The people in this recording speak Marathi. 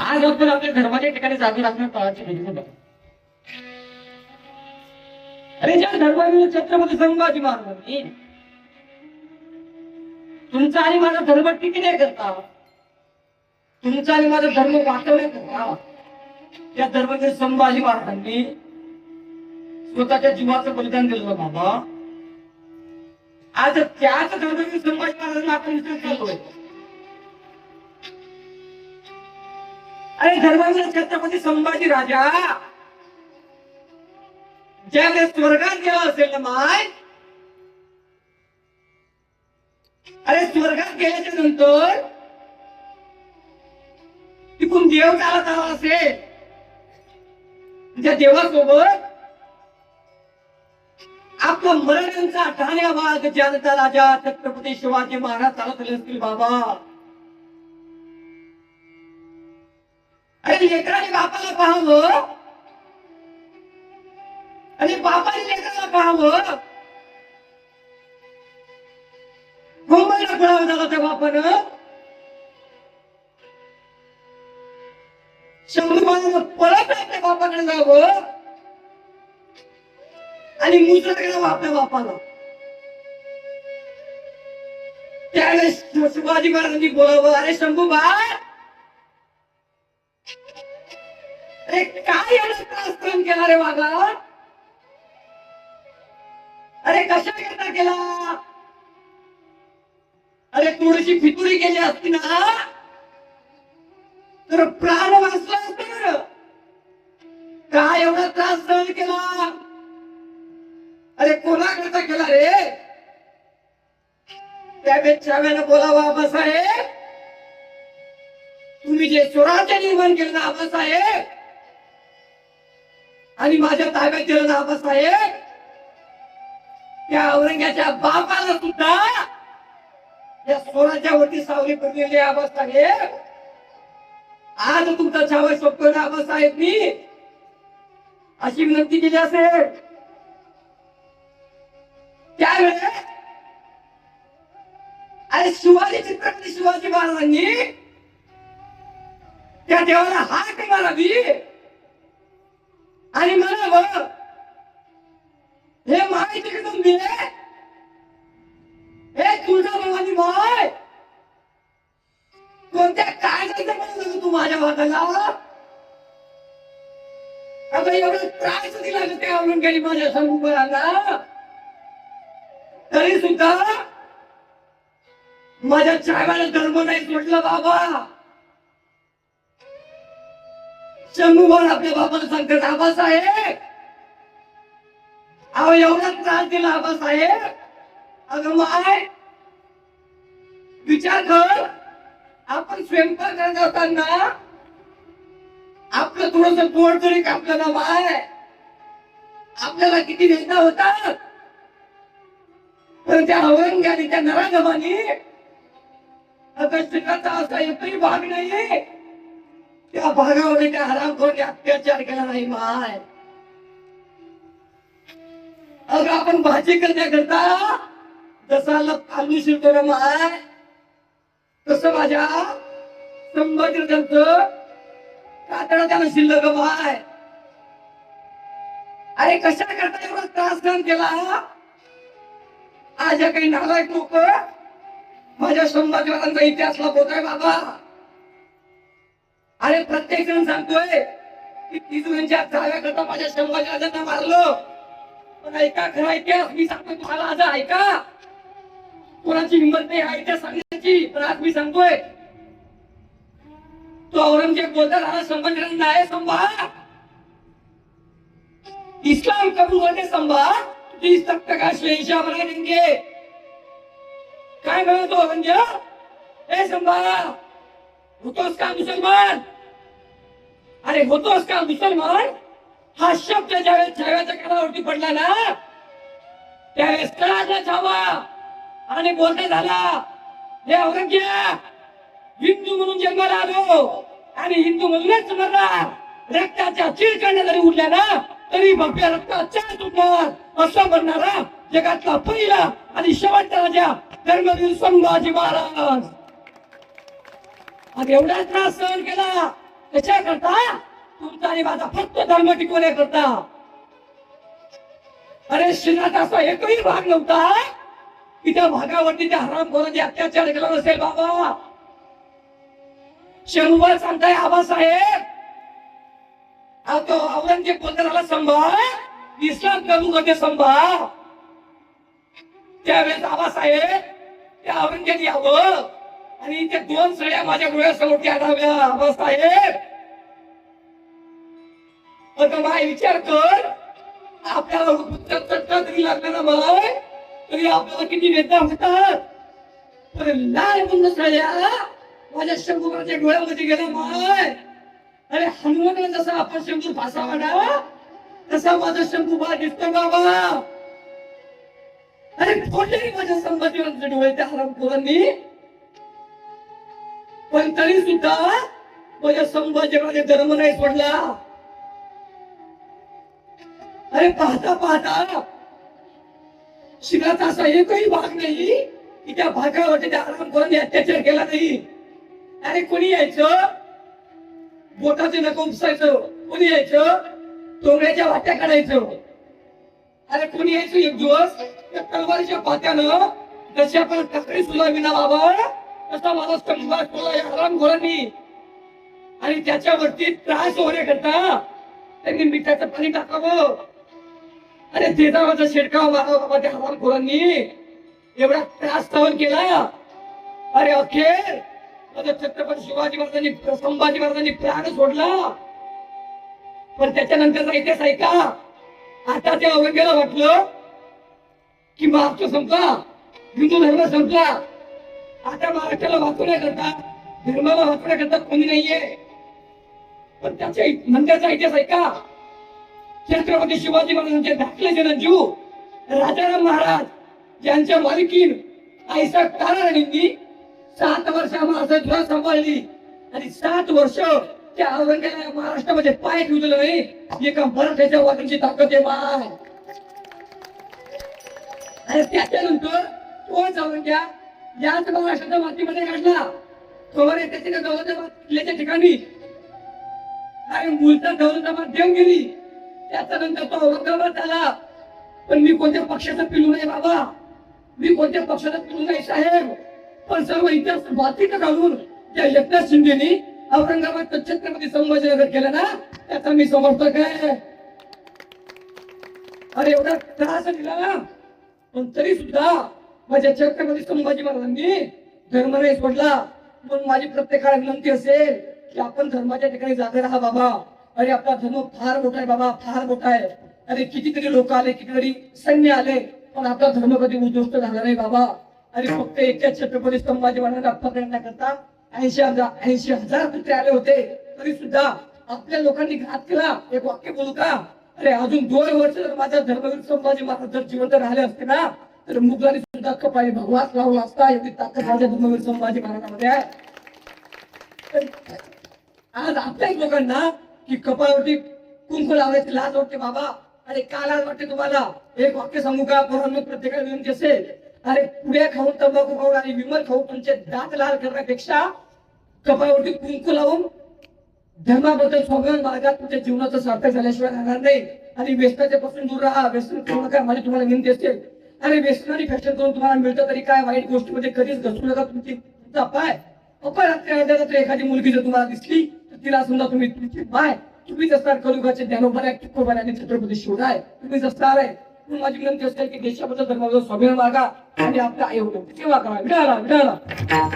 आज आपण आपल्या धर्माच्या ठिकाणी जागे राखणं काळाची गरज आहे. अरे ज्या धर्माने छत्रपती संभाजी महाराजांनी तुमचा आणि माझा धर्म टिकी नाही करता, तुमचा आणि माझा धर्म वाचवण्याकरता त्या धर्माचे संभाजी महाराजांनी स्वतःच्या जीवाचं बलिदान दिलं बाबा. आज त्याच धर्माचे संभाजी महाराजांना आपण विसरत चाललोय. अरे धर्माचे छत्रपती संभाजी राजा ज्यावेळेस स्वर्गात गेला असेल ना माय, अरे स्वर्गात गेल्याच्या नंतर तिकडून देव चालत आला असेल, त्या देवासोबत आपला मरणांचा ठाण्या भाग जनता राजा छत्रपती शिवाजी महाराज चालत आले असतील बाबा. अरे लेकराने बापाला पाहावं आणि बापाने लेकराला पाहावं. मुंबईला पळावं झालं त्या बापानं. शंभूबाईला पळत आपल्या बापाकडे जावं आणि मुसळ करावं आपल्या बापाला. त्यावेळेस शिवाजी महाराजांनी बोलावं, अरे शंभूबाई, अरे काय एवढा त्रास सहन केला रे वागा? अरे कशा करता केला? अरे थोडीशी फितुरी केली असती ना तर प्राण वाचला असता. काय एवढा त्रास सहन केला? अरे कोणाकरता केला रे? त्यापेक्षा वेळेला बोलावा, आबासाहेब तुम्ही जे स्वराज्य निर्माण केलं ना आबासाहेब, आणि माझ्या ताब्यात दिलं ना आबासाहेब, त्या औरंग्याच्या बापाला सुद्धा या स्वराज्यावरती सावली पडलेली आबासाहेब. आज तुमचा छावा सोपतो ना आबासाहेबनी अशी विनंती केली असेल. त्यावेळेस अरे छत्रपती शिवाजी महाराजांनी त्या देवाला हाक मारावी आणि म्हणावं, हे माय जगदंबे, हे तुळजाभवानी माय, कोणत्या काळजाचं म्हणलं तू माझ्या भागाला? आता एवढं त्रास दिला ते आवडून गेली माझ्या समोराला, तरी सुद्धा माझ्या छाव्याला धर्म नाही सोडला बाबा. शंभूभाऊ आपल्या बाबाला सांगतात, आबासाहेब अहो एवढा त्रास दिला आबासाहेब. अगं माय विचार कर, आपण स्वयंपाक करत असताना आपलं थोडस पोट जरी कापलं ना माय, आपल्याला किती वेदना होतात. पण त्या औरंगाने त्या नराधमानी श्रीकांत असा एकही भाग नाही त्या भागावर त्या हरामखोराने अत्याचार केला नाही माय. अगं आपण भाजी करण्याकरता जसा आलू शिरतो ना माय, तसं माझ्या संभाजीराजांचं कातडं त्याला शिल्लक माय. अरे कशा करता एवढा त्रास सहन केला? आज या काही नालायक लोक माझ्या संभाजीराजांचा इतिहास लपवतोय बाबा. अरे प्रत्येक जण सांगतोय की तिजूंच्या चाव्याकरता माझ्या संभाजीराजांना मारलं. पण ऐका, खरा इतिहास मी सांगतोय तुम्हाला, आज ऐका. कोणाची हिंमत नाही हा इतिहास सांगण्याची, पण आज मी सांगतोय. तो औरंगजेब बोलता झाला संभाजीराजांना, आहे संभा, इस्लाम कबूल करने संभा, तुझी इस तख्त का शहंशाह बना देंगे. काय म्हणतो औरंगजेब? ए संभा, होतोस का मुसलमान? अरे होतोस का मुसलमान? हा शब्द ज्यावेळेस छाव्याच्या कानावरती पडला ना, त्यावेळेस कळाला छावा आणि बोलता झाला, हे औरंगजेब, हिंदू म्हणून जन्माला आलो आणि हिंदू म्हणूनच मरणार. रक्ताच्या चिरकांड्या जरी उडल्या ना तरी भव्य रक्ताच्या सुटणार असा म्हणणारा जगातला पहिला आणि शेवटचा राजा धर्मवीर संभाजी महाराज. आज एवढा त्रास सहन केला कशा करता तुमचा आणि माझा फक्त धर्म टिकवण्याकरता. अरे श्रीनाथ असा एकही भाग नव्हता की त्या भागावरती त्या हरामखोरांनी अत्याचार केला नसेल बाबा. शंभर सांगताय आबासाहेब, तो औरंगजेब बोलताना संभा इस्लाम कबूल करते संभा. त्यावेळेस आबासाहेब त्या औरंगजेब यावं आणि त्या दोन सळ्या माझ्या डोळ्यासमोर आणाव्या. आबासाहेब माय विचार कर, आपल्याला तरी लागला ना माय, तरी आपल्याला किती वेदना होतात. पण लाल मुंड सळ्या माझ्या शंभूराच्या डोळ्यामध्ये गेला माय. अरे हनुमान जसा आपण शंभू फासावा ना तसा माझा शंभू बाळ दिसतो बाबा. अरे फोडले माझ्या संभाजीराजांचे डोळे त्या हरामखोरांनी, पण तरी सुद्धा माझ्या संभाजीराजाने धर्म नाही सोडला. अरे पाहता पाहता शिराचा असा एकही भाग नाही की त्या भागावरती त्या हरामखोरांनी अत्याचार केला नाही. अरे कोणी यायचं बोटाचे नख उपसायचं, कोणी यायचं तोंगड्याच्या वाट्या काढायचं. अरे कोणी यायचं एक दिवस त्या तलवारीच्या पात्यानं जशी आपण काकडी सुद्धा विना बाबा तसा मला संभाष केला या हरामखोरांनी. आणि त्याच्यावरती त्रास होण्याकरता त्यांनी मिठाचं पाणी टाकावं. अरे तेजावाचा शिडकाव मारावा बाबा त्या हरामखोरांनी. एवढा त्रास सहन केला. अरे अखेर छत्रपती शिवाजी महाराजांनी संभाजी महाराजांनी प्राण सोडला. पण त्याच्यानंतरचा इतिहास ऐका. आता त्या औरंगजेबाला वाटलं की महाराष्ट्र संपला, हिंदू धर्म संपला, आता महाराष्ट्राला वाचवण्याकरता धर्माला वाचवण्याकरता कोणी नाहीये. पण त्याच्या नंतरचा इतिहास ऐका. छत्रपती शिवाजी महाराजांचे धाकले जनजीव राजाराम महाराज यांच्या मालकीन आईसा ताराराणींनी 7 वर्ष महाराष्ट्रात सांभाळली आणि 7 वर्ष त्या औरंगजेबाला महाराष्ट्रामध्ये पाय ठेवलेलं नाही. एका मराठ्याच्या वाघांची ताकद आहे बाय. आणि त्याच्यानंतर तोच औरंगजेब याच महाराष्ट्राच्या मातीमध्ये काढला. खबर त्याच्या दौलताबाद किल्ल्याच्या ठिकाणी आणि मुलतान दौलताबाद देव गेली. त्याच्यानंतर तो औरंगाबाद आला. पण मी कोणत्या पक्षाचा पिलू नाही बाबा, मी कोणत्या पक्षाचा पिलू नाही साहेब. पण सर्व इतिहास बातीत घालून त्या एकनाथ शिंदेनी औरंगाबाद छत्रपती संभाजीनगर केलं ना त्याचा मी समर्थक आहे. अरे एवढा त्रास दिला ना, पण तरी सुद्धा माझ्या छत्रपती संभाजी महाराजांनी धर्म नाही सोडला. म्हणून माझी प्रत्येकाला विनंती असेल की आपण धर्माच्या ठिकाणी जागे राहा बाबा. अरे आपला धर्म फार मोठा आहे बाबा, फार मोठा आहे. अरे कितीतरी लोक आले, कितीतरी सैन्य आले, पण आपला धर्म कधी उद्ध्वस्त झाला नाही बाबा. अरे फक्त एकट्या छत्रपती संभाजी महाराजांना पकडण्याकरता 80,000 कुत्रे आले होते, तरी सुद्धा आपल्या लोकांनी घात केला. एक वाक्य बोलू का? अरे अजून 2 वर्ष जर माझा धर्मवीर संभाजी महाराज जर जिवंत राहिले असते ना तर मुघलांनी सुद्धा कपाळी भगवास लावला असता. एवढी ताकद माझ्या धर्मवीर संभाजी महाराजांमध्ये आहे. आज आपल्या लोकांना की कपाळावरती कुंकू लावायची लाज वाटते बाबा. अरे का लाज वाटते तुम्हाला? एक वाक्य सांगू का? पोरांनो प्रत्येकाला विनंती असेल, अरे पुड्या खाऊन, तंबाखू खाऊन आणि विमल खाऊन तुमचे दात लाल करण्यापेक्षा कपाळावरती कुंकू लावून धर्माबद्दल स्वाभिमान बाळगा. तुमच्या जीवनाचं सार्थक झाल्याशिवाय राहणार नाही. आणि व्यसनाच्या पासून दूर राहा. व्यसन करू नका, माझी तुम्हाला विनंती असेल. अरे व्यसनाने फॅशन करून तुम्हाला मिळतं तरी काय, वाईट गोष्टीमध्ये कधीच घसरू नका तुमचा पाय. अपरात्री एखादी मुलगी जर तुम्हाला दिसली तर तिला समजा तुम्ही तुमची बाय तुम्हीच असणार. कलियुगाचे ज्ञानोबा तुकोबा आणि छत्रपती शिवराय तुम्हीच असणार आहे. म्हणून माझी विनंती असेल की देशाबद्दल धर्माबद्दल स्वाभिमान बाळगा आणि आपल्या आई वडील सेवा करा. विडाला